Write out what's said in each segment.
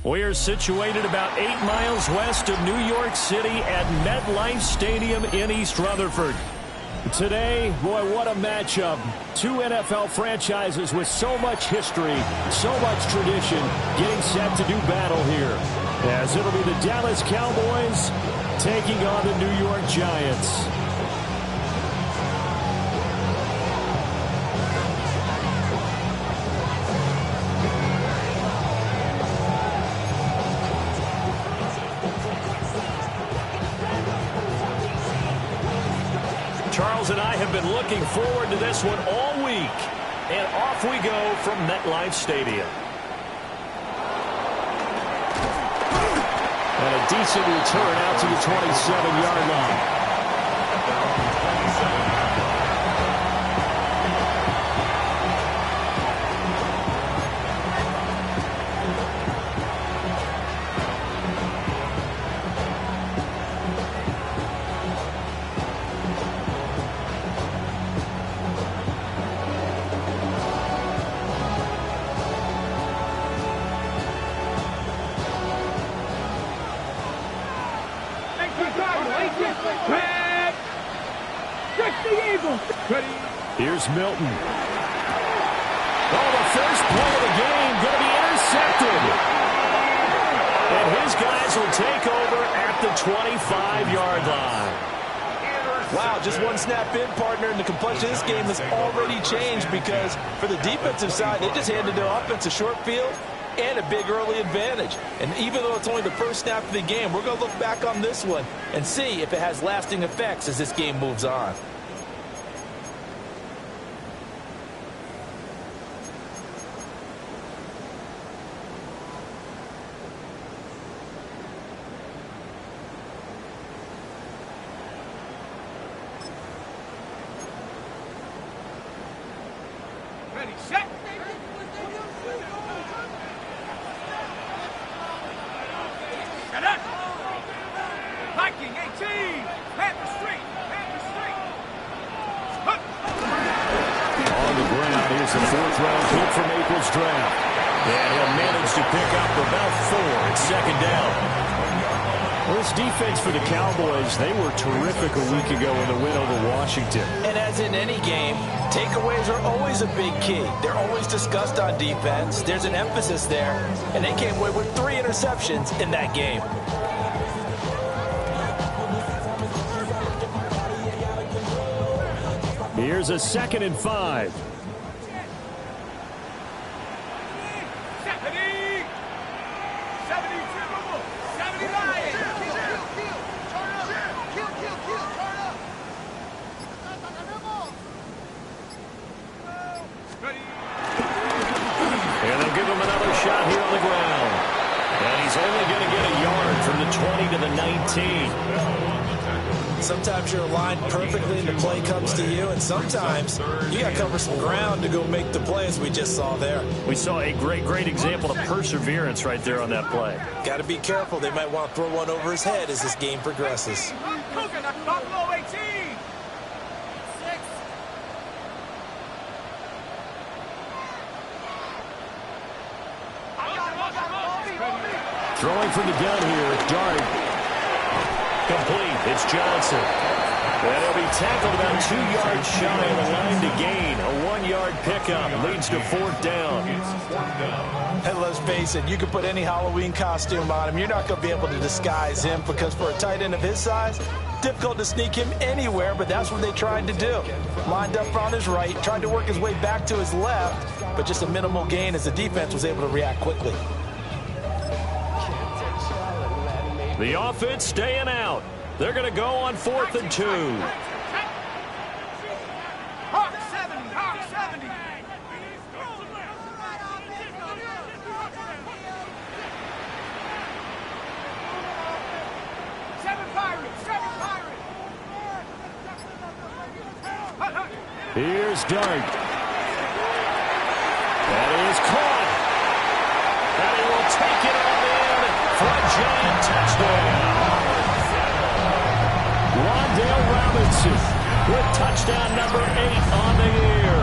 We're situated about 8 miles west of New York City at MetLife Stadium in East Rutherford. Today, boy, what a matchup. Two NFL franchises with so much history, so much tradition, getting set to do battle here. As it'll be the Dallas Cowboys taking on the New York Giants. Charles and I have been looking forward to this one all week. And off we go from MetLife Stadium. And a decent return out to the 27-yard line. Here's Milton. Oh, the first play of the game going to be intercepted. And his guys will take over at the 25-yard line. Wow, just one snap in, partner, and the complexion of this game has already changed because for the defensive side, they just handed their offense a short field and a big early advantage. And even though it's only the first snap of the game, we're going to look back on this one and see if it has lasting effects as this game moves on. Ready, set. Set up. Viking 18. Panther Street. Panther Street. On the ground, here's the fourth-round pick from April's draft. And he'll manage to pick up about 4 at second down. Well, this defense for the Cowboys, they were terrific a week ago in the win over Washington. And as in any game, takeaways are always a big key. They're always discussed on defense. There's an emphasis there. And they came away with 3 interceptions in that game. Here's a 2nd and 5. 70 Lions. And they'll give him another shot here on the ground. And he's only going to get a yard from the 20 to the 19. Sometimes you're aligned perfectly and the play comes to you, and sometimes you got to cover some ground to go make the play, as we just saw there. We saw a great example of perseverance right there on that play. Got to be careful. They might want to throw one over his head as this game progresses. Buffalo 18. Throwing from the gun here, Dart. Complete. It's Johnson. And he'll be tackled about 2 yards shy of the line to gain. A 1-yard pickup leads to 4th down. And let's face it, you can put any Halloween costume on him. You're not going to be able to disguise him because for a tight end of his size, difficult to sneak him anywhere, but that's what they tried to do. Lined up on his right, tried to work his way back to his left, but just a minimal gain as the defense was able to react quickly. The offense staying out. They're going to go on 4th and 2. Hawk 70. Hawk 70. Here's Dart. That is caught. And he will take it on in for a giant touchdown. Wandale Robinson with touchdown number 8 on the year.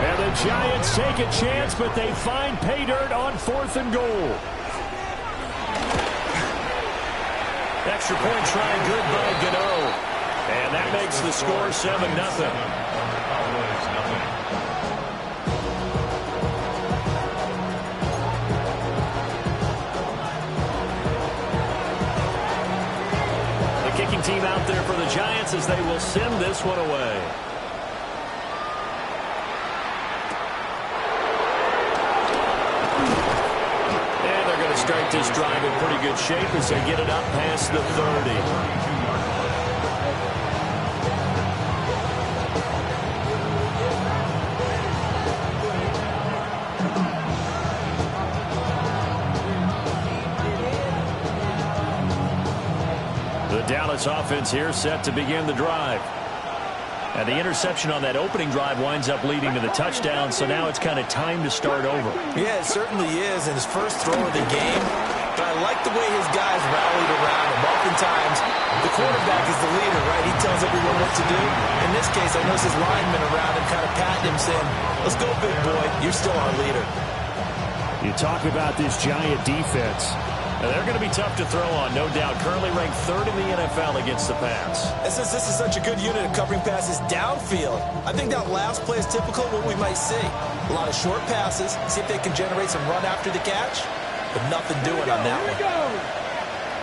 And the Giants take a chance, but they find pay dirt on 4th and goal. Extra point try good by Gano. And that makes the score 7-0. Kicking team out there for the Giants as they will send this one away. And they're going to start this drive in pretty good shape as they get it up past the 30. Dallas offense here set to begin the drive. And the interception on that opening drive winds up leading to the touchdown, so now it's kind of time to start over. Yeah, it certainly is, and his first throw of the game. But I like the way his guys rallied around him. Oftentimes, the quarterback is the leader, right? He tells everyone what to do. In this case, I noticed his linemen around him kind of patting him, saying, let's go, big boy. You're still our leader. You talk about this Giant defense. They're going to be tough to throw on, no doubt. Currently ranked 3rd in the NFL against the pass. And since this is such a good unit of covering passes downfield, I think that last play is typical of what we might see. A lot of short passes, see if they can generate some run after the catch, but nothing doing on that one.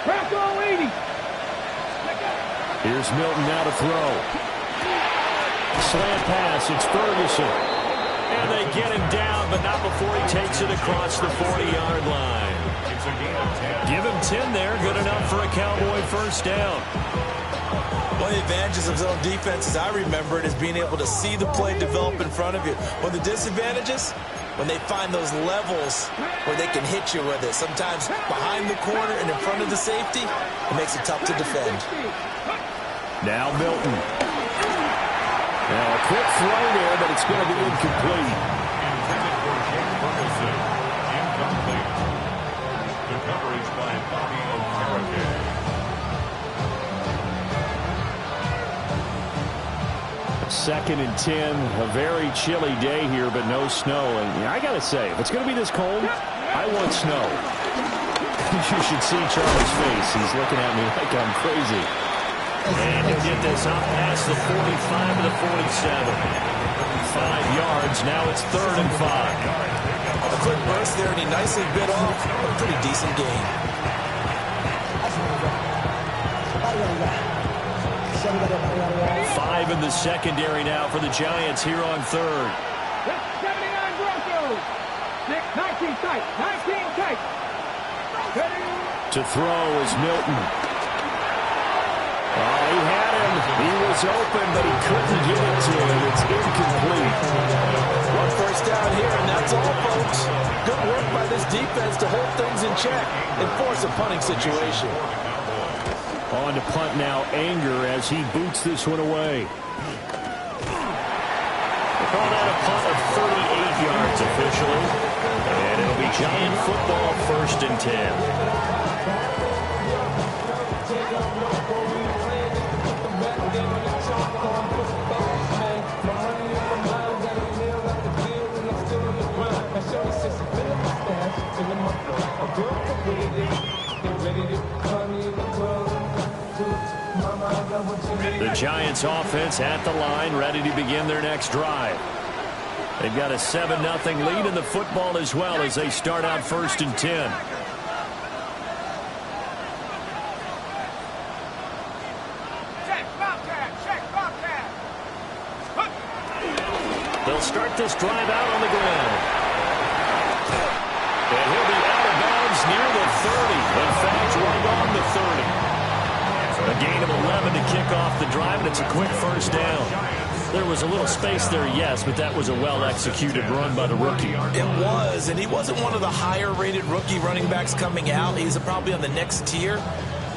Bronco 80. Here's Milton now to throw. Slant pass, it's Ferguson. And they get him down, but not before he takes it across the 40-yard line. Give him 10 there, good enough for a Cowboy first down. One of the advantages of zone defense, as I remember it, is being able to see the play develop in front of you. One of the disadvantages, when they find those levels where they can hit you with it, sometimes behind the corner and in front of the safety, it makes it tough to defend. Now Milton. Now a quick throw there, but it's going to be incomplete. Second and 10, a very chilly day here, but no snow. And I got to say, if it's going to be this cold, I want snow. You should see Charlie's face. He's looking at me like I'm crazy. And he'll get this up past the 45 to the 47. 5 yards. Now it's 3rd and 5. A quick burst there, and he nicely bit off a pretty decent gain. Five in the secondary now for the Giants here on 3rd. 79 Broncos. 19 tight. 19 tight. To throw is Milton. Oh, he had him. He was open, but he couldn't get it to him. It's incomplete. One first down here, and that's all, folks. Good work by this defense to hold things in check and force a punting situation. On to punt now, Anger, as he boots this one away. They call that a punt of 38 yards officially. And it'll be Giant football, 1st and 10. The Giants offense at the line, ready to begin their next drive. They've got a 7-0 lead in the football as well as they start out 1st and 10. They'll start this drive out on the ground. And he'll be out of bounds near the 30. In fact, right on the 30. A gain of 11 to kick off the drive, and it's a quick first down. There was a little space there, yes, but that was a well-executed run by the rookie. It was, and he wasn't one of the higher-rated rookie running backs coming out. He's probably on the next tier.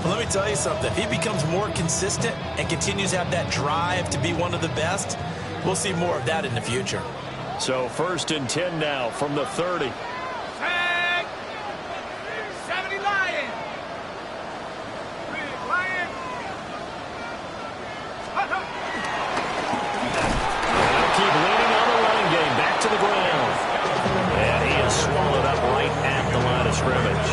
But let me tell you something. If he becomes more consistent and continues to have that drive to be one of the best, we'll see more of that in the future. So 1st and 10 now from the 30. Tag. 70 Lions. Lions. Keep leaning on the running game. Back to the ground. And he is swallowed up right at the line of scrimmage.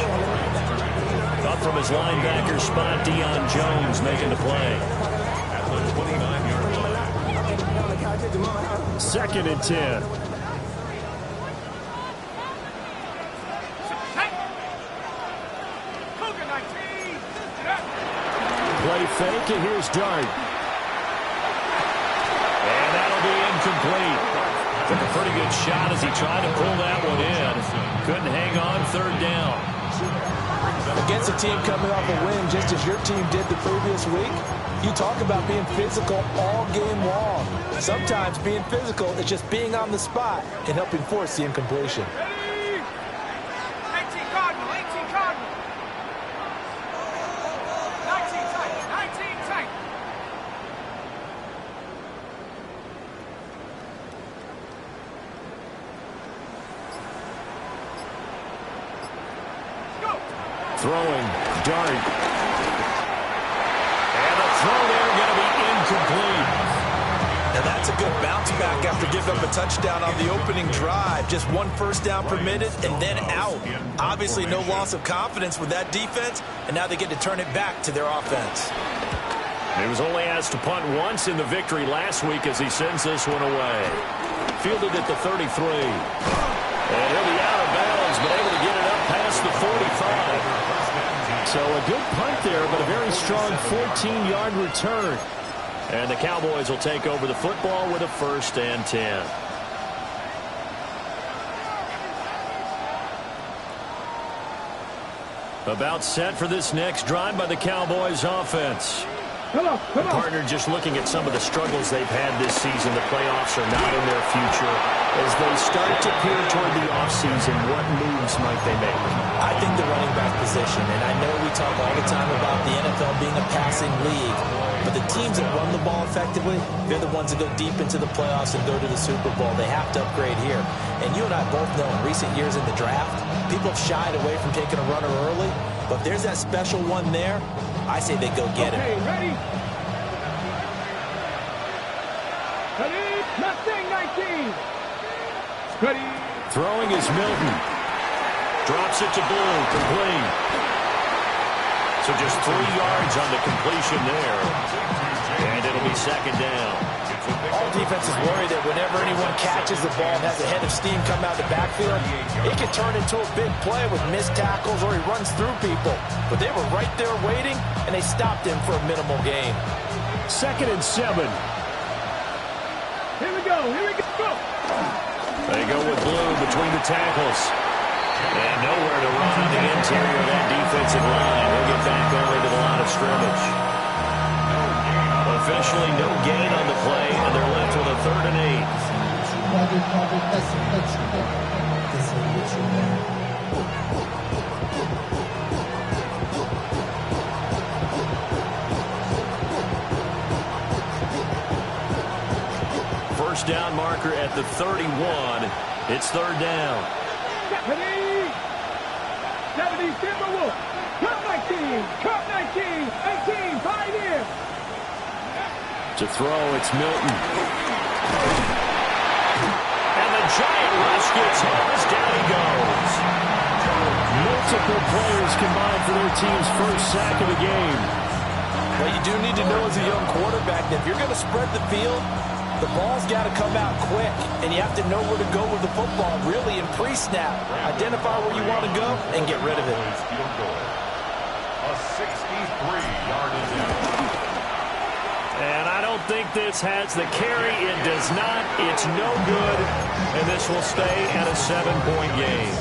Thought from his linebacker spot. Deion Jones making the play. At the 29-yard line. 2nd and 10. Play fake, and here's Dart. And that'll be incomplete. Took a pretty good shot as he tried to pull that one in. Couldn't hang on, 3rd down. Against a team coming off a win, just as your team did the previous week, you talk about being physical all game long. Sometimes being physical is just being on the spot and helping force the incompletion. 18 Cardinal, 18 Cardinal. 19 tight, 19 tight. Go. Throwing, Dart. And the throw there going to be incomplete. Now that's a good bounce back after giving up a touchdown on the opening drive. Just 1 first down permitted and then out. Obviously no loss of confidence with that defense, and now they get to turn it back to their offense. He was only asked to punt once in the victory last week as he sends this one away. Fielded at the 33. And he'll be out of bounds, but able to get it up past the 45. So a good punt there, but a very strong 14-yard return. And the Cowboys will take over the football with a 1st and 10. About set for this next drive by the Cowboys offense. Come on, come on. Partner, just looking at some of the struggles they've had this season, the playoffs are not in their future. As they start to peer toward the offseason, what moves might they make? I think the running back position, and I know we talk all the time about the NFL being a passing league, but the teams that run the ball effectively, they're the ones that go deep into the playoffs and go to the Super Bowl. They have to upgrade here. And you and I both know in recent years in the draft, people have shied away from taking a runner early, but if there's that special one there, I say they go get him. Okay, ready? Ready? Mustang 19. Ready? Throwing is Milton. Drops it to Blue, complete. So just 3 yards on the completion there. And it'll be 2nd down. All defenses worry that whenever anyone catches the ball and has a head of steam come out the backfield, it can turn into a big play with missed tackles or he runs through people. But they were right there waiting, and they stopped him for a minimal gain. 2nd and 7. Here we go, here we go. They go with Blue between the tackles. And nowhere to run on the interior of that defensive line. He'll get back over to the line of scrimmage. Officially no gain on the play, and they're left with a 3rd and 8. First down marker at the 31. It's 3rd down. 70 Timberwolves. Cup 19. Cup 19. 18. Pioneer. To throw, it's Milton. And the giant rush gets his. Down he goes. Multiple players combined for their team's first sack of the game. Well, you do need to know as a young quarterback that if you're going to spread the field, the ball's got to come out quick, and you have to know where to go with the football, really, in pre-snap. Identify where you want to go and get rid of it. A 63-yard attempt. And I don't think this has the carry. It does not. It's no good. And this will stay at a 7-point game.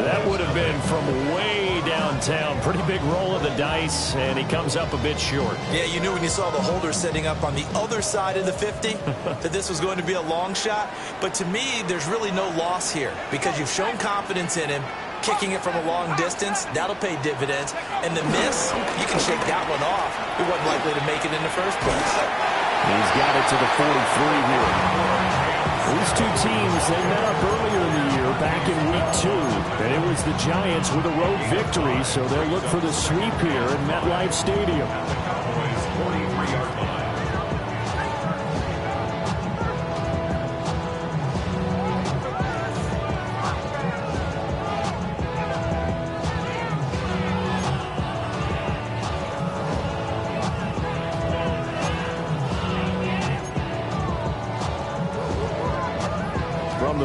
That would have been from way downtown. Pretty big roll of the dice, and he comes up a bit short. Yeah, you knew when you saw the holder setting up on the other side of the 50 that this was going to be a long shot. But to me, there's really no loss here because you've shown confidence in him. Kicking it from a long distance, that'll pay dividends. And the miss, you can shake that one off. He wasn't likely to make it in the first place. He's got it to the 43 here. These two teams, they met up earlier in the year, back in week 2. And it was the Giants with a road victory, so they'll look for the sweep here at MetLife Stadium. Cowboys 43-yard line.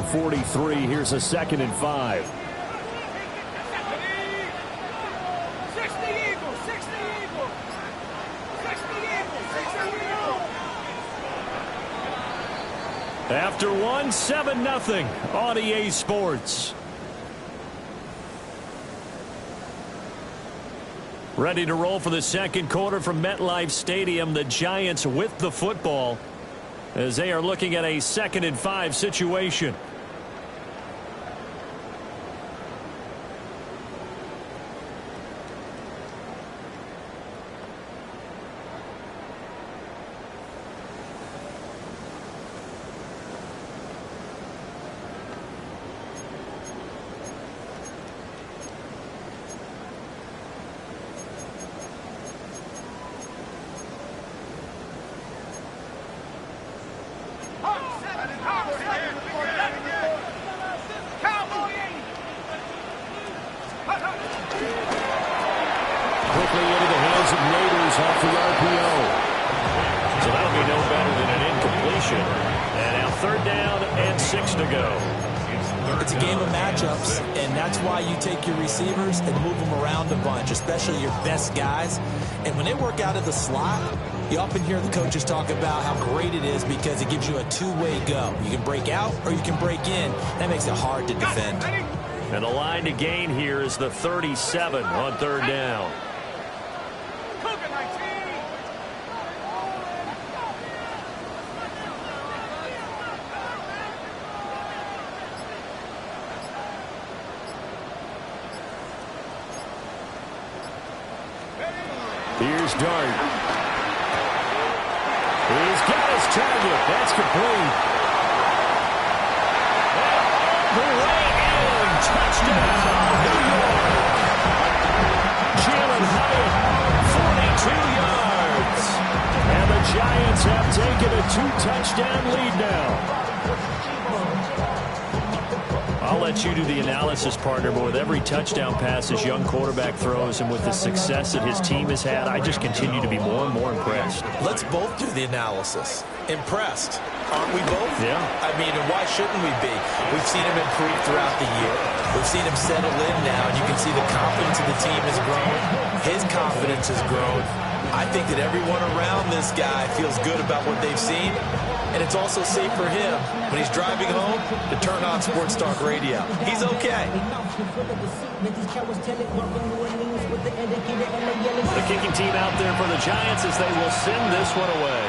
43. Here's a 2nd and 5. After one, 7-0 on EA Sports. Ready to roll for the second quarter from MetLife Stadium. The Giants with the football as they are looking at a 2nd and 5 situation. Quickly into the hands of Raiders off the RPO. So that'll be no better than an incompletion. And now 3rd down and 6 to go. It's a game of matchups, and that's why you take your receivers and move them around a bunch, especially your best guys. And when they work out of the slot, you often hear the coaches talk about how great it is because it gives you a two-way go. You can break out or you can break in. That makes it hard to defend. And the line to gain here is the 37 on 3rd down. Here's Dart. He's got his target. That's complete. The way in. Touchdown, New York. Jalen Hyatt, 42 yards. And the Giants have taken a 2-touchdown lead now. I'll let you do the analysis, partner, but with every touchdown pass this young quarterback throws and with the success that his team has had, I just continue to be more and more impressed. Let's both do the analysis. Impressed. Aren't we both? Yeah. I mean, and why shouldn't we be? We've seen him improve throughout the year. We've seen him settle in now, and you can see the confidence of the team has grown. His confidence has grown. I think that everyone around this guy feels good about what they've seen. And it's also safe for him when he's driving home to turn on Sports Talk Radio. He's okay. The kicking team out there for the Giants as they will send this one away.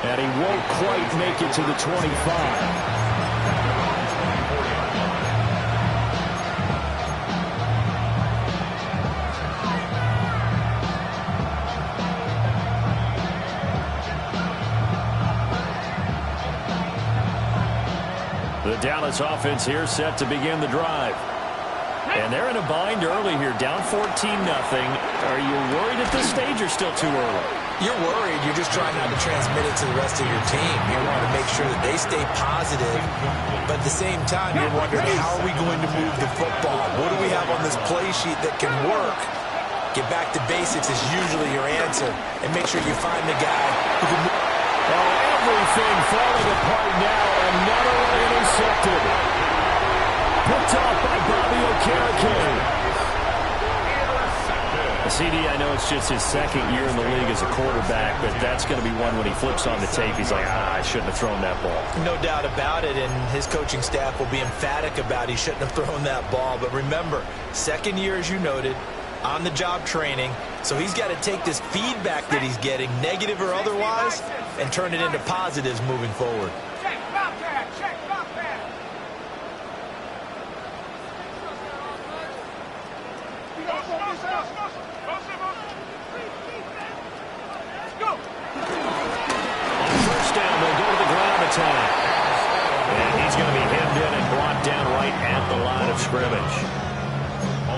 And he won't quite make it to the 25. The Dallas offense here set to begin the drive. And they're in a bind early here, down 14-0. Are you worried at this stage or still too early? You're worried. You're just trying not to transmit it to the rest of your team. You want to make sure that they stay positive. But at the same time, you're wondering, how are we going to move the football? What do we have on this play sheet that can work? Get back to basics is usually your answer. And make sure you find the guy who can move. Everything falling apart now. Another one intercepted. Picked off by Bobby Okereke. CD, I know it's just his 2nd year in the league as a quarterback, but that's going to be one when he flips on the tape. He's like, I shouldn't have thrown that ball. No doubt about it, and his coaching staff will be emphatic about he shouldn't have thrown that ball. But remember, 2nd year, as you noted, on-the-job training. So he's got to take this feedback that he's getting, negative or otherwise, and turn it into positives moving forward. Check, Bobcat, check, Bobcat. Go. First down, they'll go to the ground attack. And he's going to be hemmed in and brought down right at the line of scrimmage.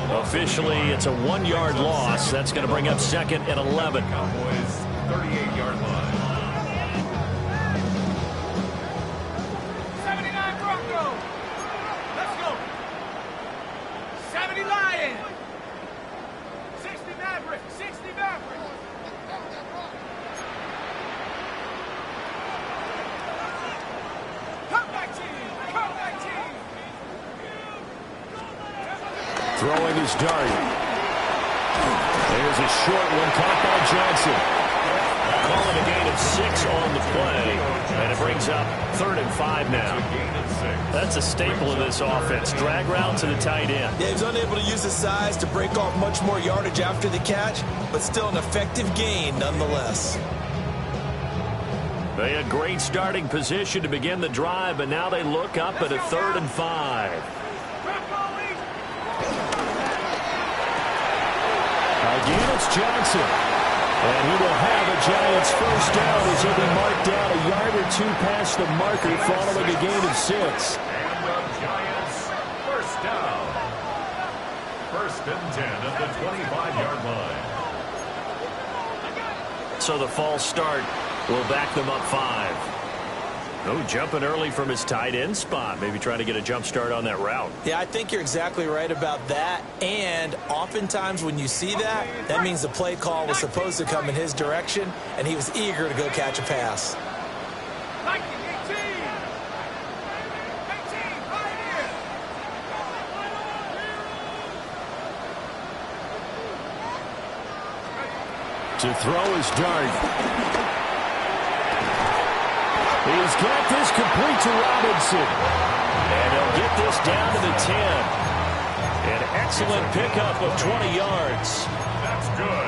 Officially, it's a 1-yard loss. That's going to bring up 2nd and 11. Cowboys 38-yard line. 79 Broncos. Let's go. 70 Lions. 60 Mavericks. 60 Mavericks. Throwing his dart. There's a short one caught by Johnson. Calling a gain of 6 on the play. And it brings up 3rd and 5 now. That's a staple of this offense. Drag route to the tight end. Yeah, he was unable to use his size to break off much more yardage after the catch, but still an effective gain nonetheless. They had great starting position to begin the drive, but now they look up at a 3rd and 5. Again, it's Johnson. And he will have a Giants first down as he'll be marked down a yard or 2 past the marker following a gain of 6. And the Giants first down. 1st and 10 at the 25-yard line. So the false start will back them up 5. Oh, jumping early from his tight end spot. Maybe trying to get a jump start on that route. Yeah, I think you're exactly right about that. And oftentimes when you see that, that means the play call was supposed to come in his direction, and he was eager to go catch a pass. 19, 18, 18, right here. To throw his dart. He's got this complete to Robinson. And he'll get this down to the 10. An excellent pickup of 20 yards. That's good.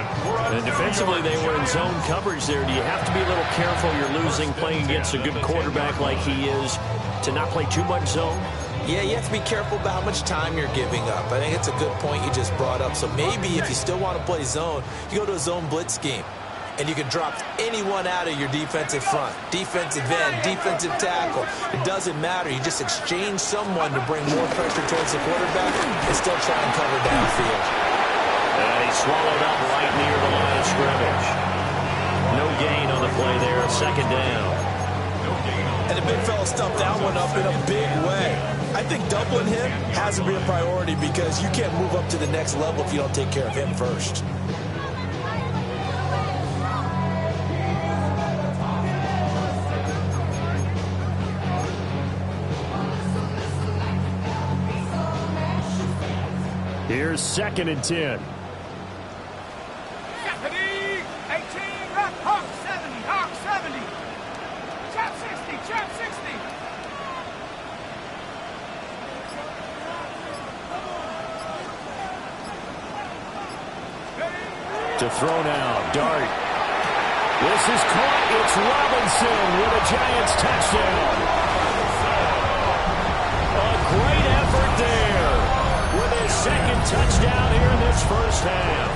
And defensively, they were in zone coverage there. Do you have to be a little careful? You're losing playing against a good quarterback like he is to not play too much zone? Yeah, you have to be careful about how much time you're giving up. I think it's a good point you just brought up. So maybe if you still want to play zone, you go to a zone blitz scheme. And you can drop anyone out of your defensive front, defensive end, defensive tackle. It doesn't matter. You just exchange someone to bring more pressure towards the quarterback and still try and cover downfield. And he swallowed up right near the line of scrimmage. No gain on the play there, 2nd down. And the big fella stuffed that one up in a big way. I think doubling him has to be a priority because you can't move up to the next level if you don't take care of him first. Here's 2nd and 10. Stephanie, 18, left, Hawk 70, Hawk 70. Chop 60, chop 60. To throw now, dart. This is caught. It's Robinson with a Giants touchdown. A great effort there with his 2nd touchdown here in this first half.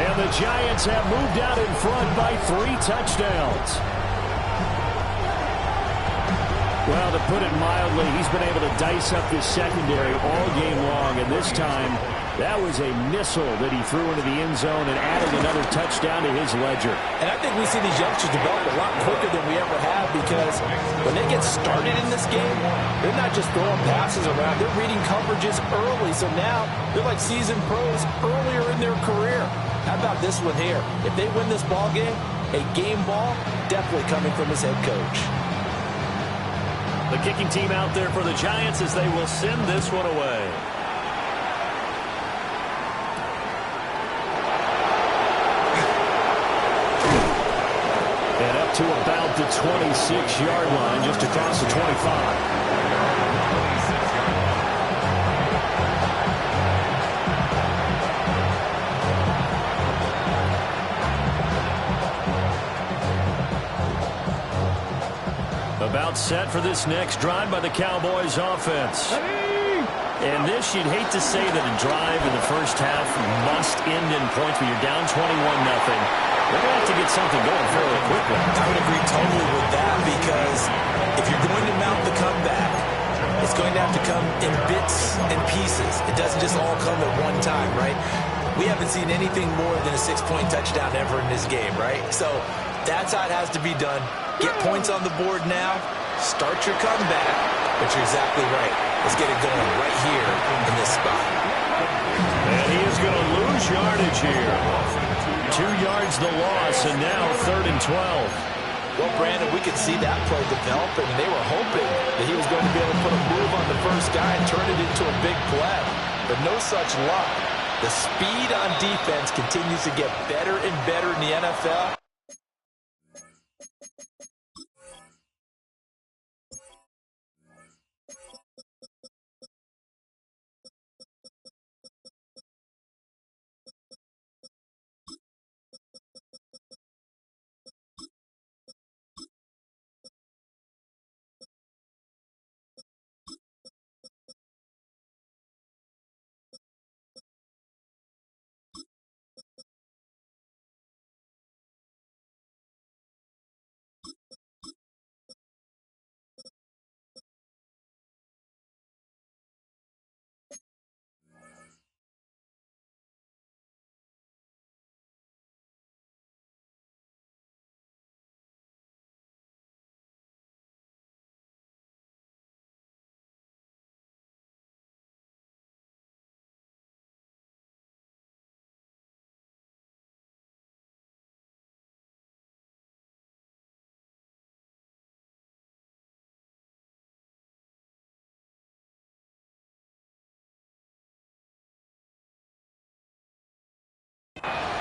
And the Giants have moved out in front by 3 touchdowns. Well, to put it mildly, he's been able to dice up this secondary all game long, and this time that was a missile that he threw into the end zone and added another touchdown to his ledger. And I think we see these youngsters develop a lot quicker than we ever have because when they get started in this game, they're not just throwing passes around. They're reading coverages early. So now they're like seasoned pros earlier in their career. How about this one here? If they win this ball game, a game ball definitely coming from his head coach. The kicking team out there for the Giants as they will send this one away. And up to about the 26-yard line, just across the 25. About set for this next drive by the Cowboys offense. And this, you'd hate to say that a drive in the first half must end in points, but you're down 21-0. They're going to have to get something going fairly quickly. I would agree totally with that because if you're going to mount the comeback, it's going to have to come in bits and pieces. It doesn't just all come at one time, right? We haven't seen anything more than a 6-point touchdown ever in this game, right? So that's how it has to be done. Get points on the board now. Start your comeback. But you're exactly right. Let's get it going right here in this spot. And he is going to lose yardage here. 2 yards the loss, and now 3rd and 12. Well, Brandon, we could see that play develop, and they were hoping that he was going to be able to put a move on the first guy and turn it into a big play. but no such luck. The speed on defense continues to get better and better in the NFL.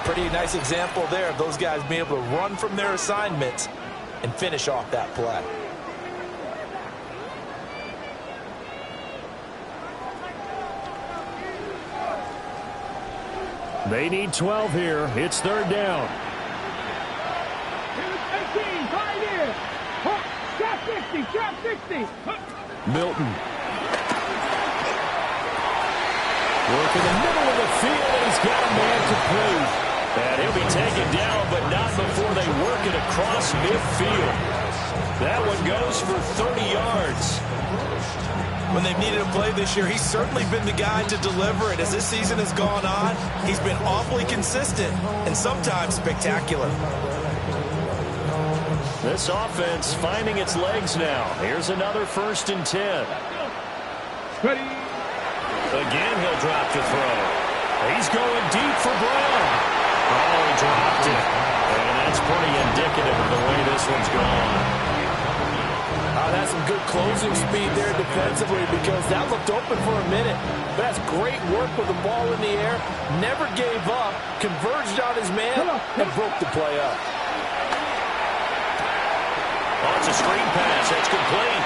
Pretty nice example there of those guys being able to run from their assignments and finish off that play. They need 12 here. It's third down. Here's 18, right here. Trap 60. Milton. Work in the middle of the field, and he's got a man complete. And he'll be taken down, but not before they work it across midfield. That one goes for 30 yards. When they've needed a play this year, he's certainly been the guy to deliver it. As this season has gone on, he's been awfully consistent and sometimes spectacular. This offense finding its legs now. Here's another 1st and 10. Ready. Again, he'll drop to throw. He's going deep for Brown. Oh, he dropped it. And that's pretty indicative of the way this one's gone. That's some good closing speed there defensively because that looked open for a minute. But that's great work with the ball in the air. Never gave up. Converged on his man and broke the play up. Oh, it's a screen pass. That's complete.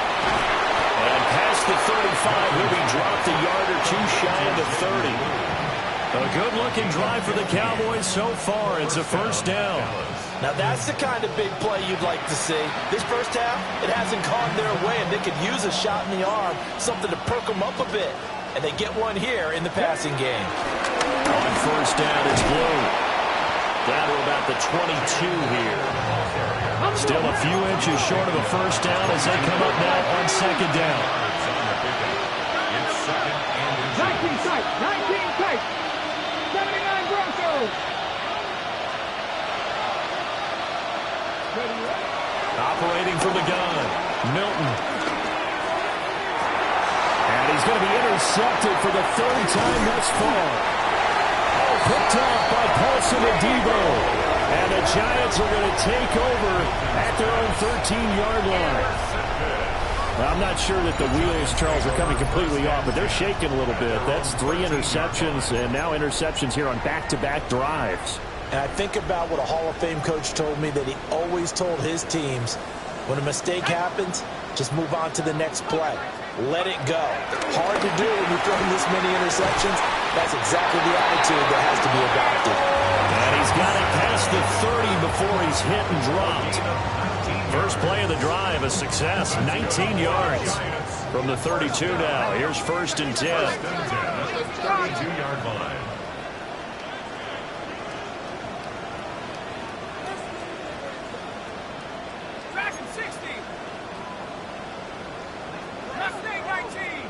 And past the 35, he'll be dropped a yard or two shy of the 30. A good-looking drive for the Cowboys so far. It's a 1st down. Now, that's the kind of big play you'd like to see. This first half, it hasn't gone their way, and they could use a shot in the arm, something to perk them up a bit. And they get one here in the passing game. On 1st down, it's Blue. Down to about the 22 here. Still a few inches short of a 1st down as they come up now on 2nd down. 19 tight. 79 Broncos. Operating from the gun, Milton. And he's going to be intercepted for the 3rd time thus far. Picked off by Paulson Adebo. And the Giants are going to take over at their own 13-yard line. I'm not sure that the wheels, Charles, are coming completely off, but they're shaking a little bit. That's 3 interceptions, and now interceptions here on back-to-back drives. And I think about what a Hall of Fame coach told me that he always told his teams, when a mistake happens, just move on to the next play. Let it go. Hard to do when you're throwing this many interceptions. That's exactly the attitude that has to be adopted. And he's got it past the 30 before he's hit and dropped. First play of the drive, a success, 19 yards from the 32 now. Here's 1st and 10. 32-yard line. Dragon 60. Mustang 19.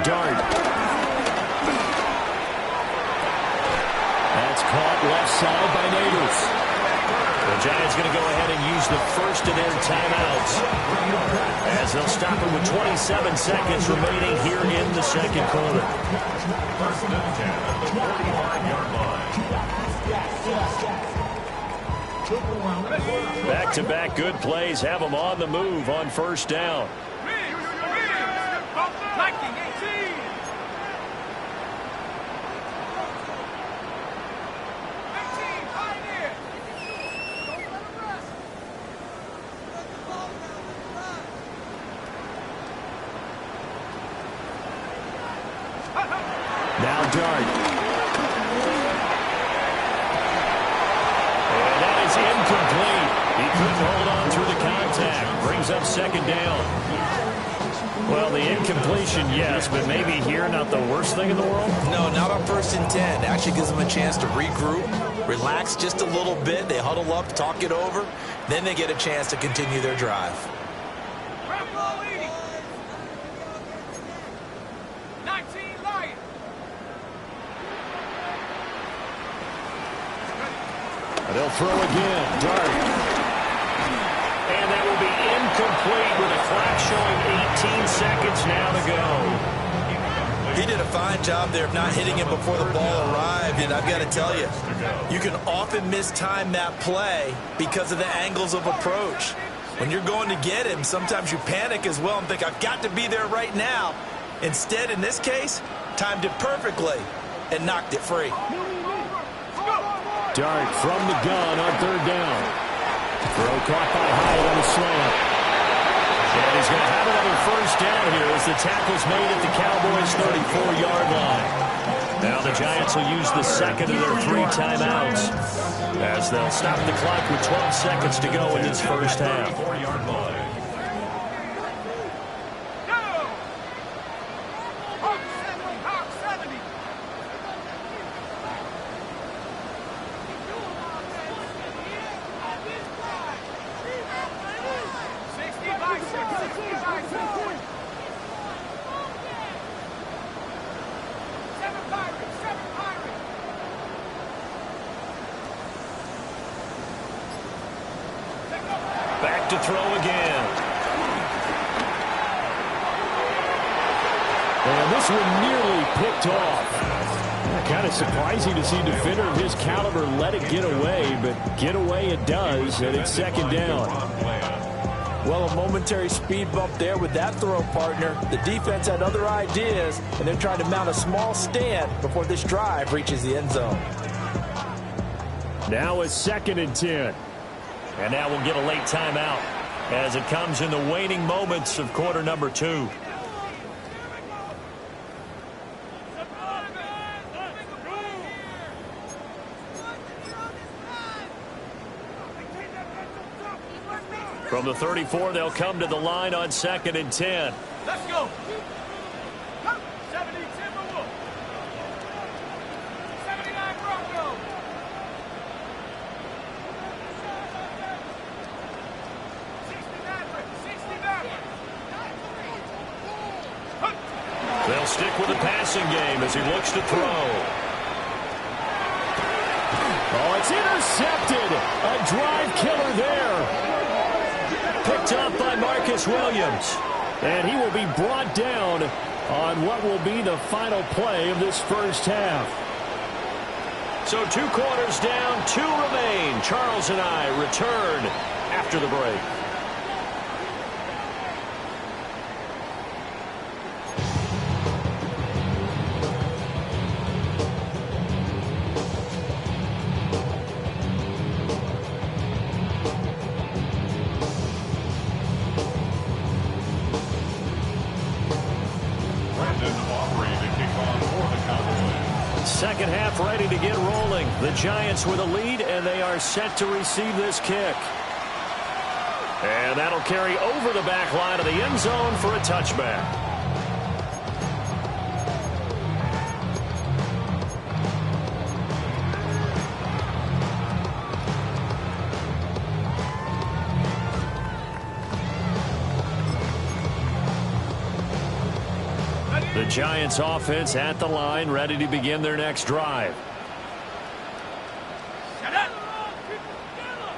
Dart. That's caught left side by Nabors. The Giants going to go ahead and use the first of their timeouts as they'll stop it with 27 seconds remaining here in the 2nd quarter. 1st and 10 at the 45-yard line. Back-to-back good plays have them on the move on 1st down. Lightning dart. And that is incomplete. He couldn't hold on through the contact. Brings up second down. Well, the incompletion, yes, but maybe here not the worst thing in the world? No, not on 1st and 10. Actually gives them a chance to regroup, relax just a little bit. They huddle up, talk it over. Then they get a chance to continue their drive. 19 Lions. They'll throw again. Dart. And that will be incomplete with a clock showing 18 seconds now to go. He did a fine job there of not hitting him before the ball arrived, and I've got to tell you, you can often mistime that play because of the angles of approach. When you're going to get him, sometimes you panic as well and think, I've got to be there right now. Instead, in this case, timed it perfectly and knocked it free. Dart from the gun on 3rd down. Throw caught by Hyatt on the slant. And he's going to have another first down here as the tackle's made at the Cowboys' 34-yard line. Now the Giants will use the second of their 3 timeouts as they'll stop the clock with 12 seconds to go in this first half. 34-yard line. Back to throw again. And this one nearly picked off. Kind of surprising to see a defender of his caliber let it get away, but get away it does, and it's 2nd down. Well, a momentary speed bump there with that throw, partner. The defense had other ideas, and they're trying to mount a small stand before this drive reaches the end zone. Now it's 2nd and 10. And now we'll get a late timeout as it comes in the waning moments of quarter number 2. From the 34, they'll come to the line on 2nd and 10. Let's go. 70 Timberwolves. 79 Broncos. 69. They'll stick with the passing game as he looks to throw. Oh, it's intercepted. A drive killer there. Picked up by Marcus Williams. And he will be brought down on what will be the final play of this first half. So 2 quarters down, 2 remain. Charles and I return after the break. Second half ready to get rolling. The Giants with a lead, and they are set to receive this kick. And that'll carry over the back line of the end zone for a touchback. The Giants offense at the line, ready to begin their next drive.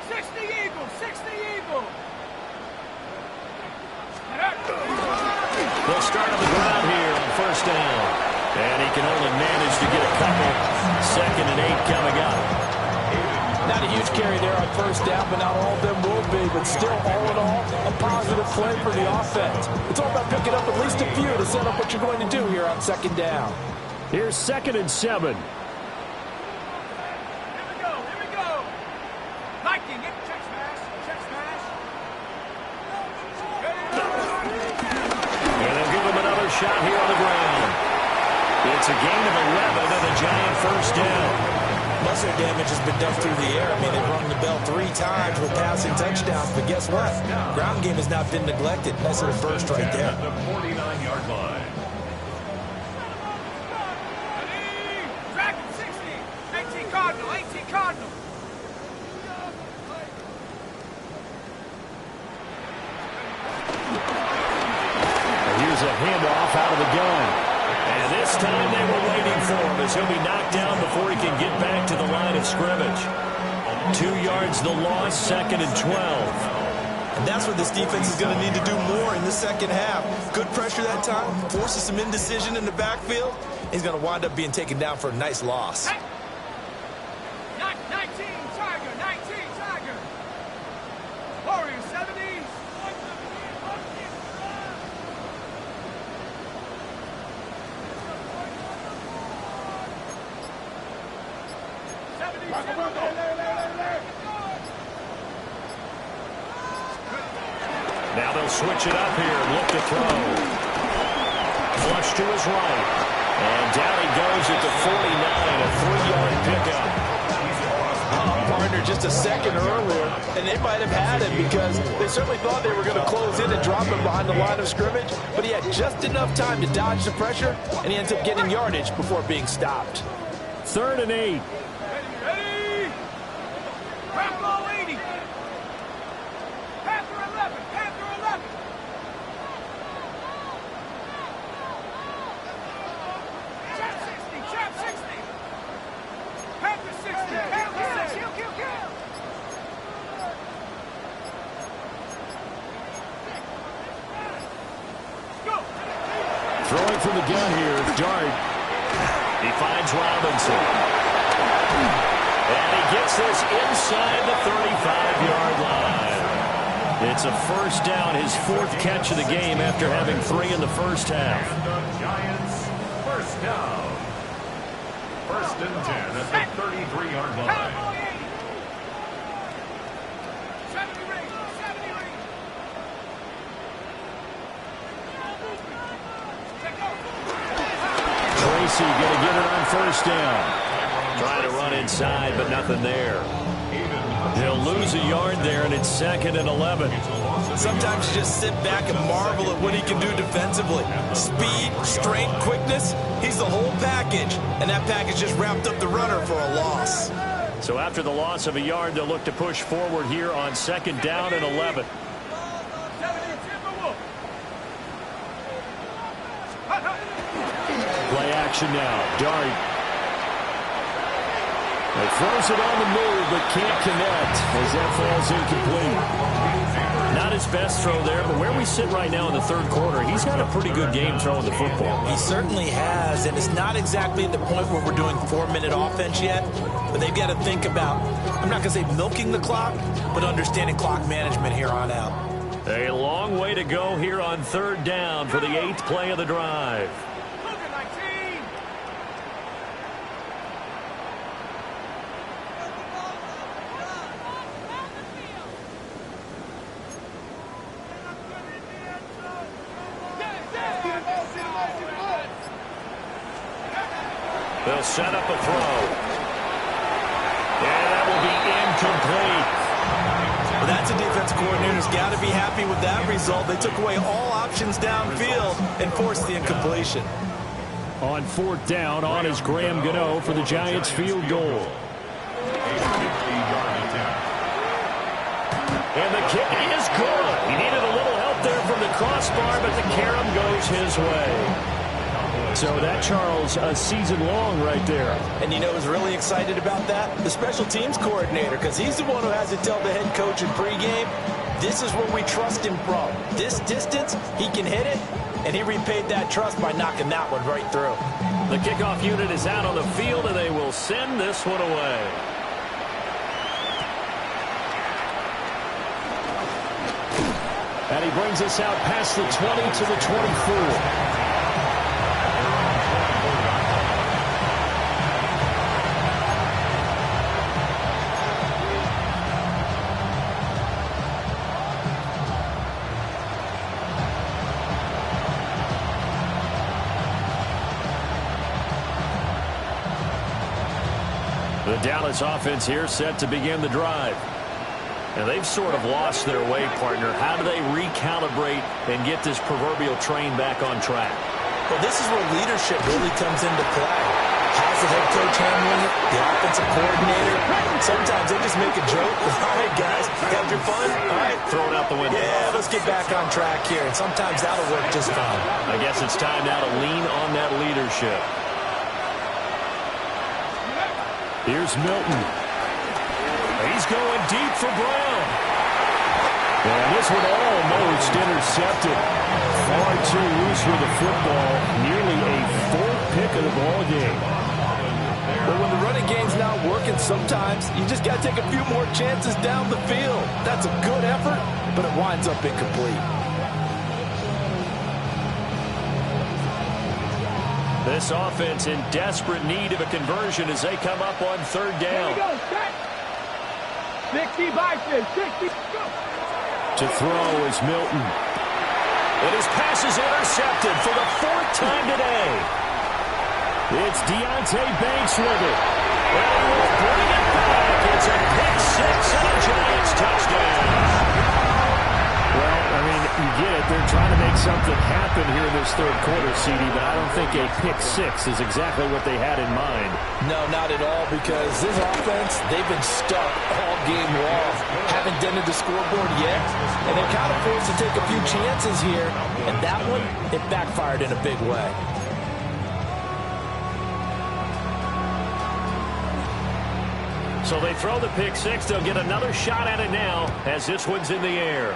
60 Eagles, 60 Eagles. They'll start on the ground here on first down. And he can only manage to get a couple. 2nd and 8 coming up. Not a huge carry there on first down, but not all of them will be. But still, all in all, a positive play for the offense. It's all about picking up at least a few to set up what you're going to do here on 2nd down. Here's 2nd and 7. Here we go. Viking, get check smash, check smash. And they'll give him another shot here on the ground. it's a gain of 11 and a Giant first down. Muscle damage has been done through the air. I mean, they've rung the bell 3 times with passing touchdowns, but guess what? Ground game has not been neglected. Nice little burst right there. The 49-yard line. Dragon 60. 18 Cardinal. 18 Cardinal. Here's a handoff out of the gun. And this time they were waiting for him as he'll be knocked down before he can get back to the line of scrimmage. 2 yards the loss, 2nd and 12. And that's what this defense is going to need to do more in the second half. Good pressure that time, forces some indecision in the backfield. He's going to wind up being taken down for a nice loss. Hey. 19 Tiger. 19 Tiger. Warrior 70. Now they'll switch it up here and look to throw. Flush to his right. And down he goes at the 49, a 3-yard pickup. Partner just a second earlier, and they might have had him because they certainly thought they were going to close in and drop him behind the line of scrimmage, but he had just enough time to dodge the pressure, and he ends up getting yardage before being stopped. 3rd and 8. Ready. Rambo 80. Panther 11. Panther 11. Trap 60. Trap 60. Panther 60. Panther 60. Kill. Go. Throwing from the gun here, Dart. He finds Robinson. And he gets this inside the 35-yard line. It's a first down, his 4th catch of the game after having 3 in the first half. The Giants first down. 1st and 10 at the 33-yard line. Cowboy 80. 70 ring. 70 ring. Check out. Tracy going to get it on first down. Trying to run inside, but nothing there. They'll lose a yard there, and it's 2nd and 11. Sometimes you just sit back and marvel at what he can do defensively. Speed, strength, quickness, he's the whole package. And that package just wrapped up the runner for a loss. So after the loss of a yard, they'll look to push forward here on 2nd down and 11. 70 Timberwolf. Play action now. Dart. He throws it on the move, but can't connect as that falls incomplete. Not his best throw there, but where we sit right now in the 3rd quarter, he's got a pretty good game throwing the football. He certainly has, and it's not exactly at the point where we're doing 4-minute offense yet, but they've got to think about, I'm not going to say milking the clock, but understanding clock management here on out. A long way to go here on 3rd down for the 8th play of the drive. They'll set up a throw. And that will be incomplete. Well, that's a defense coordinator's got to be happy with that result. They took away all options downfield and forced the incompletion. On 4th down, on is Graham Gano for the Giants field goal. And the kick is good. He needed a little help there from the crossbar, but the carom goes his way. So that, Charles, a season long right there. And you know who's really excited about that? The special teams coordinator, because he's the one who has to tell the head coach in pregame, this is what we trust him from. This distance, he can hit it, and he repaid that trust by knocking that one right through. The kickoff unit is out on the field, and they will send this one away. And he brings us out past the 20 to the 24. Dallas offense here set to begin the drive. And they've sort of lost their way, partner. How do they recalibrate and get this proverbial train back on track? Well, this is where leadership really comes into play. How's the head coach handling it? The offensive coordinator? Sometimes they just make a joke. All right, guys, have your fun? All right. Throw it out the window. Yeah, let's get back on track here. And sometimes that'll work just fine. I guess it's time now to lean on that leadership. Here's Milton. He's going deep for Brown. And this one almost intercepted. Far too loose with the football. Nearly a full pick of the ball game. But when the running game's not working, sometimes you just got to take a few more chances down the field. That's a good effort, but it winds up incomplete. This offense in desperate need of a conversion as they come up on third down. Here we go, set. 60 Bison, 60, go. To throw is Milton. And his pass is intercepted for the fourth time today. It's Deonte Banks with it. And he will bring it back. It's a pick six and a Giants touchdown. Well, I mean, you get it. They're trying to make something happen here in this third quarter, CD, but I don't think a pick six is exactly what they had in mind. No, not at all, because this offense, they've been stuck all game long. Haven't dented the scoreboard yet, and they're kind of forced to take a few chances here. And that one, it backfired in a big way. So they throw the pick six. They'll get another shot at it now as this one's in the air.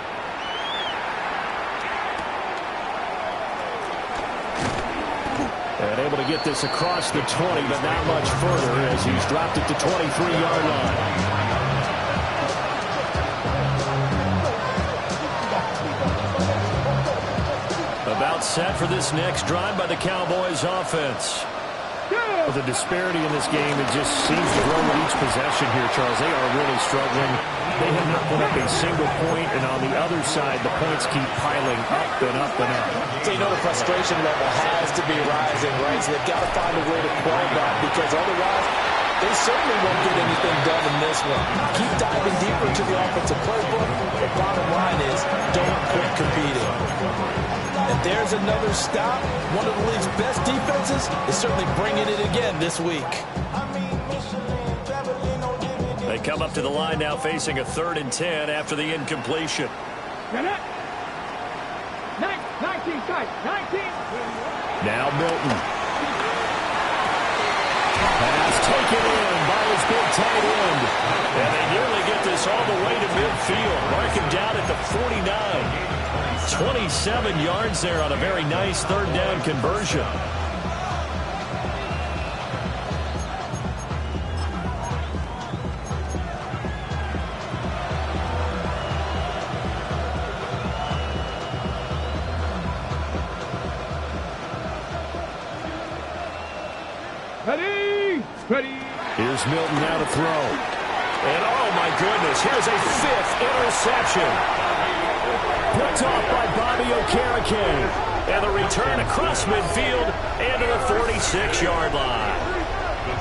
And able to get this across the 20, but not much further as he's dropped it to 23-yard line. About set for this next drive by the Cowboys offense. Well, the disparity in this game, it just seems to grow with each possession here, Charles. They are really struggling. They have not put up a single point, and on the other side, the points keep piling up and up and up. So you know the frustration level has to be rising, right? So they've got to find a way to quell that, because otherwise they certainly won't get anything done in this one. Keep diving deeper into the offensive playbook. The bottom line is don't quit competing. And there's another stop. One of the league's best defenses is certainly bringing it again this week. They come up to the line now facing a 3rd and 10 after the incompletion. 19 tight, 19. Now Milton. Pass taken in by his big tight end. And they nearly get this all the way to midfield. Mark him down at the 49. 27 yards there on a very nice 3rd down conversion. Ready, ready. Here's Milton now to throw. And oh my goodness, here's a 5th interception. Picked off by Bobby Okereke. And the return across midfield and to the 46-yard line.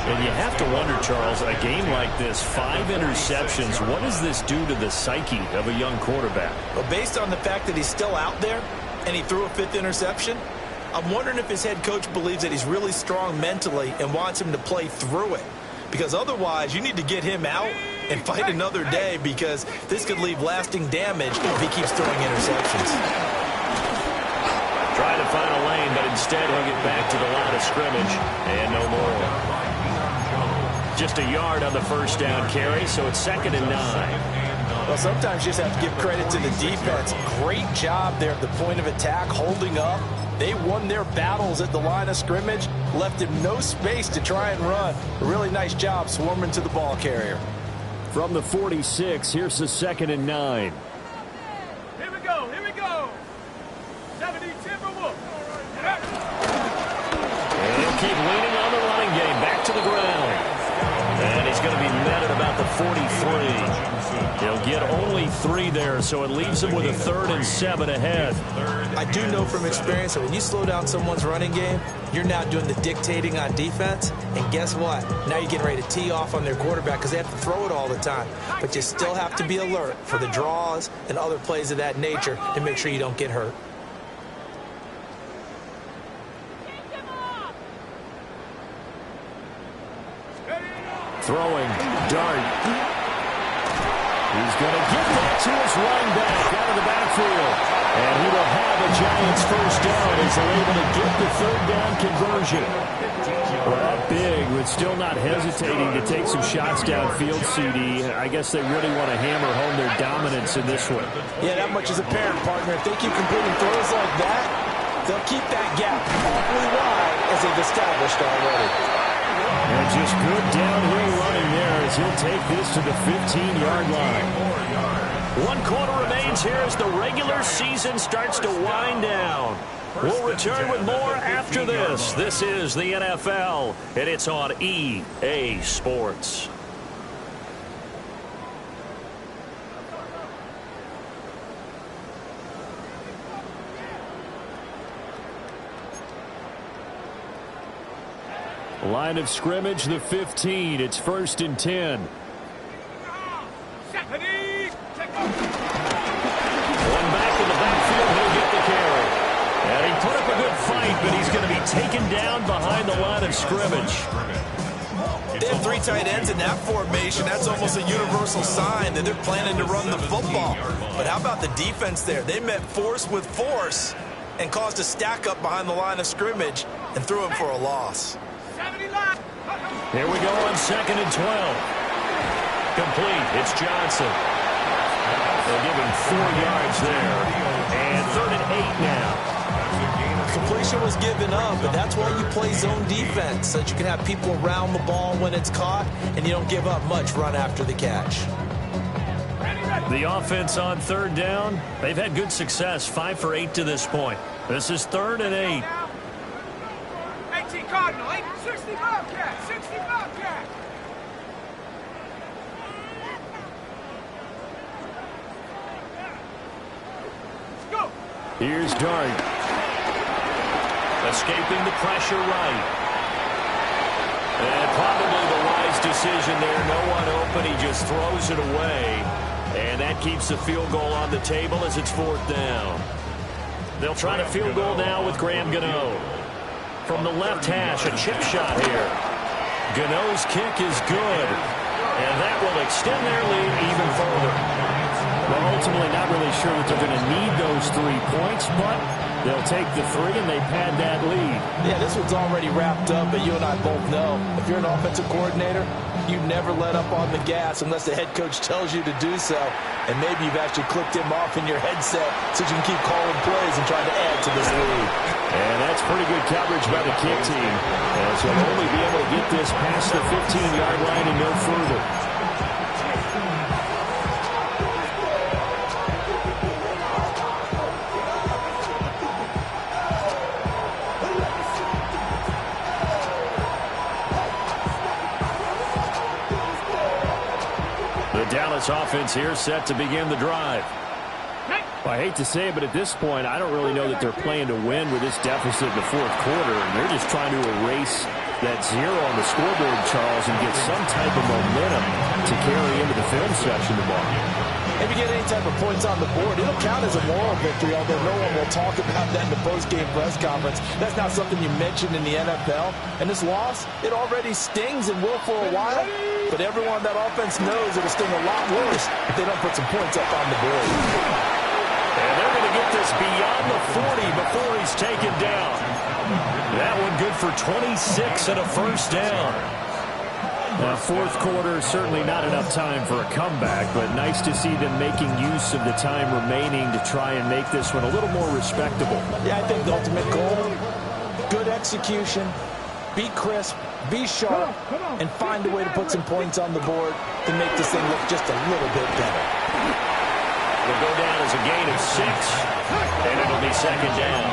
And you have to wonder, Charles, a game like this, 5 interceptions, what does this do to the psyche of a young quarterback? Well, based on the fact that he's still out there and he threw a 5th interception, I'm wondering if his head coach believes that he's really strong mentally and wants him to play through it. Because otherwise, you need to get him out and fight another day, because this could leave lasting damage if he keeps throwing interceptions. Trying to find a lane, but instead he'll get back to the line of scrimmage and no more. Just a yard on the first down carry, so it's 2nd and 9. Well, sometimes you just have to give credit to the defense. Great job there at the point of attack, holding up. They won their battles at the line of scrimmage, left him no space to try and run. A really nice job swarming to the ball carrier. From the 46, here's the 2nd and 9. Here we go, here we go. 70 Timberwolves. And he'll keep leaning on the running game. Back to the ground. And he's going to be met at about the 43. He'll get only 3 there, so it leaves him with a 3rd and 7 ahead. I do know from experience that when you slow down someone's running game, you're now doing the dictating on defense. And guess what? Now you're getting ready to tee off on their quarterback because they have to throw it all the time. But you still have to be alert for the draws and other plays of that nature to make sure you don't get hurt. Throwing, dart. He's going to get that to his running back out of the backfield. And he will have a Giants first down as they're able to get the 3rd down conversion. Well, up big, but still not hesitating to take some shots downfield, CD. I guess they really want to hammer home their dominance in this one. Yeah, that much is apparent, partner. If they keep completing throws like that, they'll keep that gap awfully wide as they've established already. And just good downhill running there as he'll take this to the 15-yard line. 1 quarter remains here as the regular season starts to wind down. We'll return with more after this. This is the NFL, and it's on EA Sports. Line of scrimmage, the 15. It's 1st and 10. One back in the backfield, he'll get the carry. And he put up a good fight, but he's going to be taken down behind the line of scrimmage. They have 3 tight ends in that formation. That's almost a universal sign that they're planning to run the football. But how about the defense there? They met force with force and caused a stack up behind the line of scrimmage and threw him for a loss. Here we go on 2nd and 12. Complete. It's Johnson. They'll give him 4 yards there. And 3rd and 8 now. Completion was given up, but that's why you play zone defense, so that you can have people around the ball when it's caught, and you don't give up much run after the catch. The offense on 3rd down, they've had good success, 5 for 8 to this point. This is 3rd and 8. 18 Cardinal, 60 Bobcat, 60 Bobcat. Go. Here's Dart. Escaping the pressure right. And probably the wise decision there. No one open. He just throws it away. And that keeps the field goal on the table as it's 4th down. They'll try to field goal now with Graham Gano. From the left hash, a chip shot here. Gano's kick is good. And that will extend their lead even further. Well, ultimately not really sure that they're going to need those 3 points, but they'll take the 3 and they pad that lead. Yeah, this one's already wrapped up, but you and I both know if you're an offensive coordinator, you never let up on the gas unless the head coach tells you to do so. And maybe you've actually clicked him off in your headset so you can keep calling plays and trying to add to this lead. And that's pretty good coverage by the kick team. And so they'll only be able to get this past the 15-yard line and no further. Dallas offense here set to begin the drive. Well, I hate to say it, but at this point, I don't really know that they're playing to win with this deficit in the 4th quarter. And they're just trying to erase that 0 on the scoreboard, Charles, and get some type of momentum to carry into the film section tomorrow. If you get any type of points on the board, it'll count as a moral victory, although no one will talk about that in the post-game press conference. That's not something you mentioned in the NFL. And this loss, it already stings and will for a while, but everyone on that offense knows it'll sting a lot worse if they don't put some points up on the board. And they're going to get this beyond the 40 before he's taken down. That one good for 26 and a first down. Now, 4th quarter, certainly not enough time for a comeback, but nice to see them making use of the time remaining to try and make this one a little more respectable. Yeah, I think the ultimate goal, good execution, be crisp, be sharp, and find a way to put some points on the board to make this thing look just a little bit better. It'll go down as a gain of 6, and it'll be 2nd down.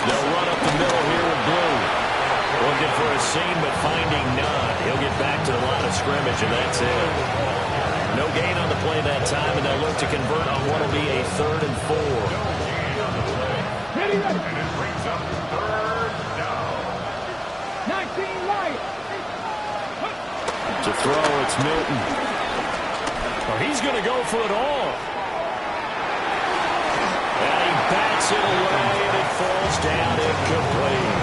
They'll run up the middle here with Blue. Looking for a seam, but finding none. He'll get back to the line of scrimmage, and that's it. No gain on the play that time, and they'll look to convert on what will be a 3rd and 4. And it brings up 3rd down. 19 right. To throw, it's Milton. Oh, he's going to go for it all. And he bats it away, and it falls down incomplete.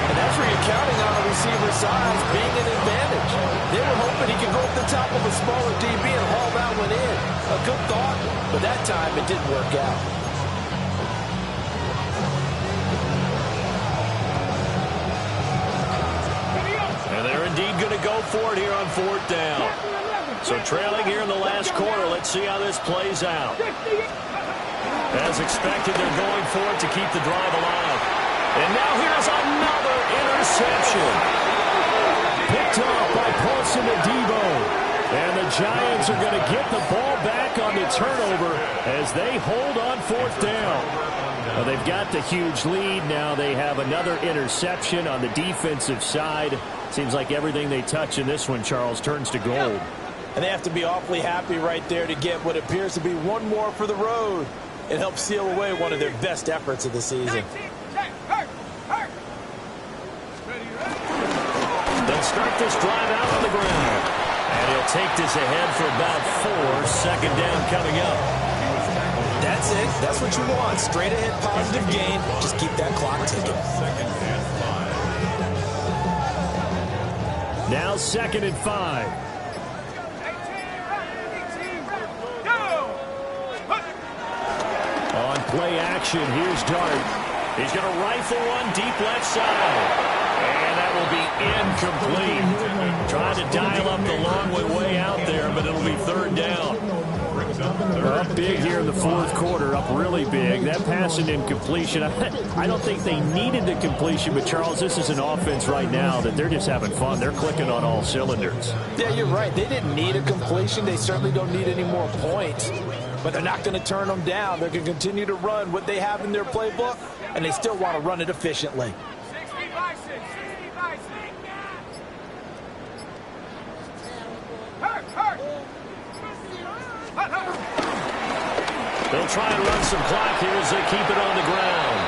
And that's where you're counting on a receiver's size being an advantage. They were hoping he could go up the top of a smaller DB and haul that one in. A good thought, but that time it didn't work out. And they're indeed going to go for it here on 4th down. So trailing here in the last quarter, let's see how this plays out. As expected, they're going for it to keep the drive alive. And now here's another interception. Picked up by Paulson Adebo. And the Giants are going to get the ball back on the turnover as they hold on 4th down. Well, they've got the huge lead. Now they have another interception on the defensive side. Seems like everything they touch in this one, Charles, turns to gold. And they have to be awfully happy right there to get what appears to be one more for the road. It helps seal away one of their best efforts of the season. They'll start this drive out on the ground. And he'll take this ahead for about 4. 2nd down coming up. That's it. That's what you want. Straight ahead positive gain. Just keep that clock ticking. Now 2nd and 5. On play action, here's Dart. He's going to rifle one deep left side. And that will be incomplete. Trying to dial up the long way out there, but it'll be 3rd down. Up big here in the 4th quarter, up really big. That pass and incompletion, I don't think they needed the completion, but Charles, this is an offense right now that they're just having fun. They're clicking on all cylinders. Yeah, you're right. They didn't need a completion. They certainly don't need any more points. But they're not going to turn them down. They're going to continue to run what they have in their playbook, and they still want to run it efficiently. 60 by 6, 60 by 6. They'll try and run some clock here as they keep it on the ground.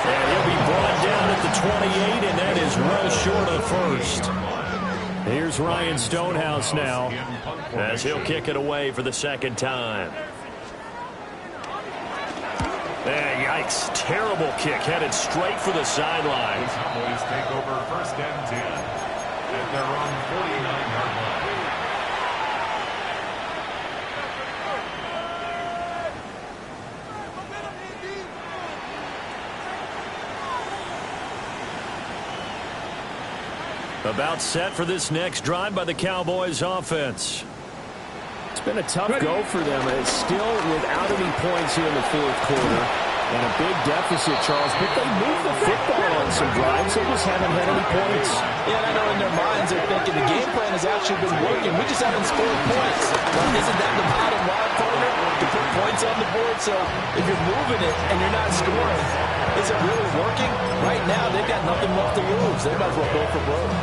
And he'll be brought down at the 28, and that is well short of 1st. Here's Ryan Stonehouse now as he'll kick it away for the 2nd time. Yikes. Terrible kick headed straight for the sideline. The Cowboys take over 1st and 10 at their own 49-yard line. About set for this next drive by the Cowboys offense. It's been a tough go for them. It's still without any points here in the 4th quarter. And a big deficit, Charles. But they moved the football on some drives. They just haven't had any points. Yeah, and I know in their minds they're thinking the game plan has actually been working. We just haven't scored points. Well, isn't that the bottom line, partner? To put points on the board. So if you're moving it and you're not scoring, is it really working? Right now, they've got nothing left to lose. They might as well go for broke.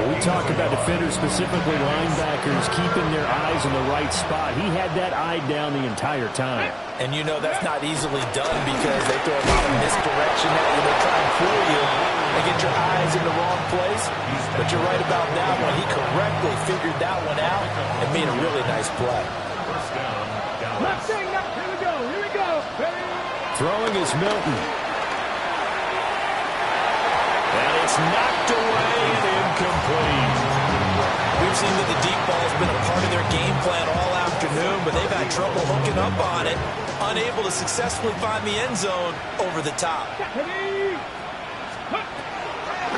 We talk about defenders, specifically linebackers, keeping their eyes in the right spot. He had that eye down the entire time. And you know that's not easily done because they throw a lot of misdirection at you. They try and fool you and get your eyes in the wrong place. But you're right about that one. He correctly figured that one out and made a really nice play. Left thing up. Here we go. Here we go. Throwing is Milton. And it's knocked away and incomplete. We've seen that the deep ball has been a part of their game plan all afternoon, but they've had trouble hooking up on it, unable to successfully find the end zone over the top.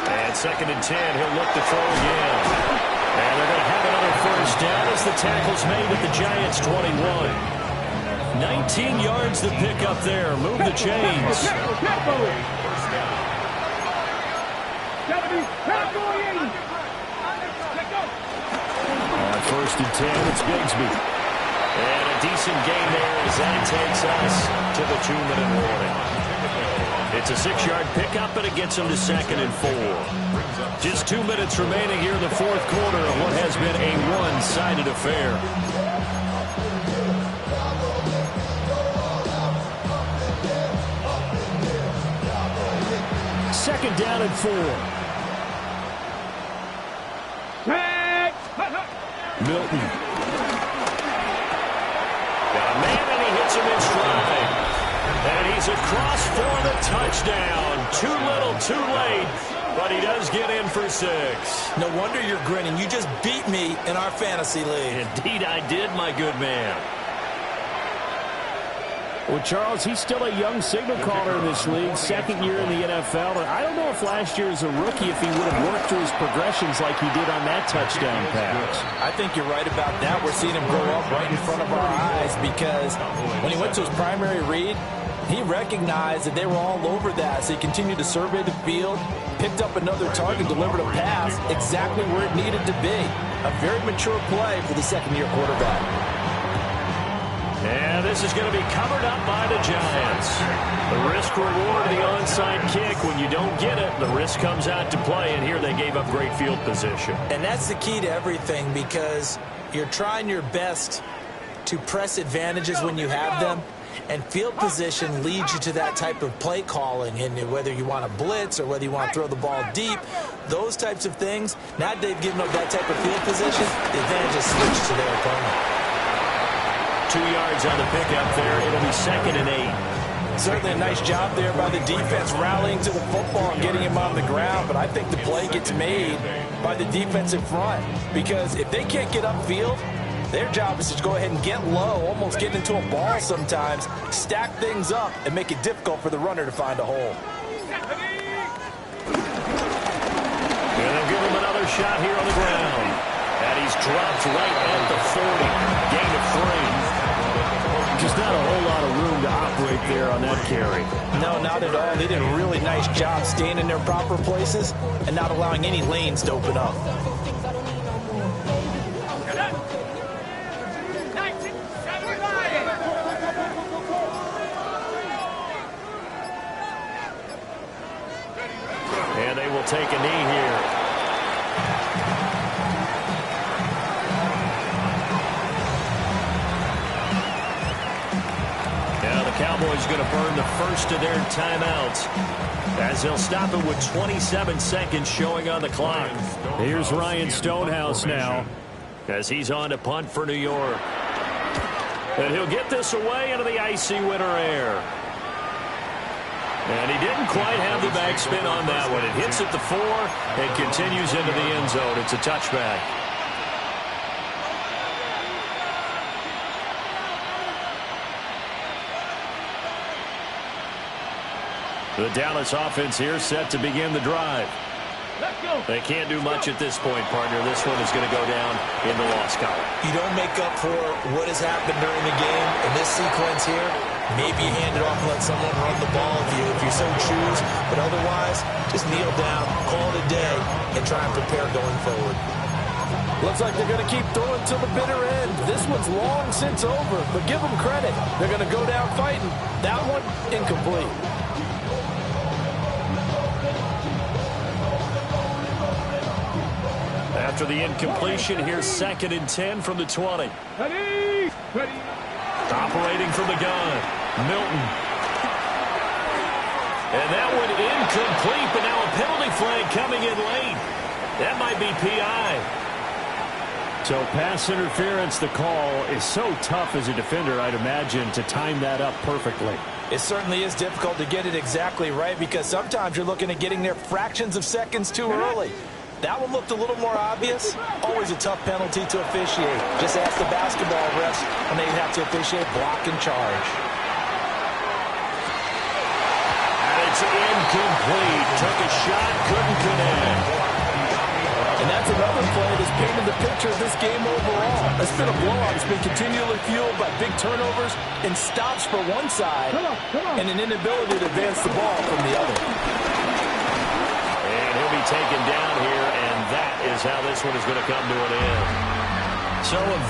And 2nd and 10, he'll look to throw again. And they're going to have another 1st down as the tackle's made at the Giants' 21. 19 yards to pick up there. Move the chains. On 1st and 10, it's Bigsby. And a decent gain there as that takes us to the 2-minute warning. It's a 6-yard pickup, and it gets him to 2nd and 4. Just 2 minutes remaining here in the fourth quarter of what has been a one-sided affair. Second down and 4. Milton. Got a man, and he hits him in stride. And he's across for the touchdown. Too little, too late. But he does get in for 6. No wonder you're grinning. You just beat me in our fantasy league. Indeed I did, my good man. Well, Charles, he's still a young signal caller in this league, second year in the NFL. And I don't know if last year as a rookie, if he would have worked through his progressions like he did on that touchdown pass. I think you're right about that. We're seeing him grow up right in front of our eyes because when he went to his primary read, he recognized that they were all over that. So he continued to survey the field, picked up another target, delivered a pass exactly where it needed to be. A very mature play for the second-year quarterback. And this is going to be covered up by the Giants. The risk-reward of the onside kick. When you don't get it, the risk comes out to play, and here they gave up great field position. And that's the key to everything because you're trying your best to press advantages when you have them, and field position leads you to that type of play calling. And whether you want to blitz or whether you want to throw the ball deep, those types of things, now they've given up that type of field position, the advantage is switched to their opponent. 2 yards on the pickup there. It'll be 2nd and 8. Certainly a nice job there by the defense rallying to the football and getting him on the ground, but I think the play gets made by the defensive front because if they can't get upfield, their job is to go ahead and get low, almost get into a ball sometimes, stack things up, and make it difficult for the runner to find a hole. And they'll give him another shot here on the ground. And he's dropped right at the 40. Gain of 3. Just not a whole lot of room to operate there on that carry. No, not at all. They did a really nice job staying in their proper places and not allowing any lanes to open up. And they will take a knee here. Cowboys going to burn the first of their timeouts as they'll stop it with 27 seconds showing on the clock. Here's Ryan Stonehouse now as he's on to punt for New York. And he'll get this away into the icy winter air. And he didn't quite have the backspin on that one. It hits at the 4 and continues into the end zone. It's a touchback. The Dallas offense here set to begin the drive. They can't do much at this point, partner. This one is going to go down in the loss column. You don't make up for what has happened during the game in this sequence here. Maybe you hand it off and let someone run the ball if you so choose. But otherwise, just kneel down, call it a day, and try and prepare going forward. Looks like they're going to keep throwing till the bitter end. This one's long since over, but give them credit. They're going to go down fighting. That one, incomplete. After the incompletion, here's 2nd and 10 from the 20. Operating from the gun, Milton. And that one incomplete, but now a penalty flag coming in late. That might be PI. So pass interference, the call is so tough as a defender, I'd imagine, to time that up perfectly. It certainly is difficult to get it exactly right because sometimes you're looking at getting there fractions of seconds too early. That one looked a little more obvious. Always a tough penalty to officiate. Just ask the basketball refs when they have to officiate block and charge. And it's incomplete. Took a shot, couldn't connect. And that's another play that's painted the picture of this game overall. It's been a blowout. It's been continually fueled by big turnovers and stops for one side and an inability to advance the ball from the other. And he'll be taken down here, and that is how this one is going to come to an end. So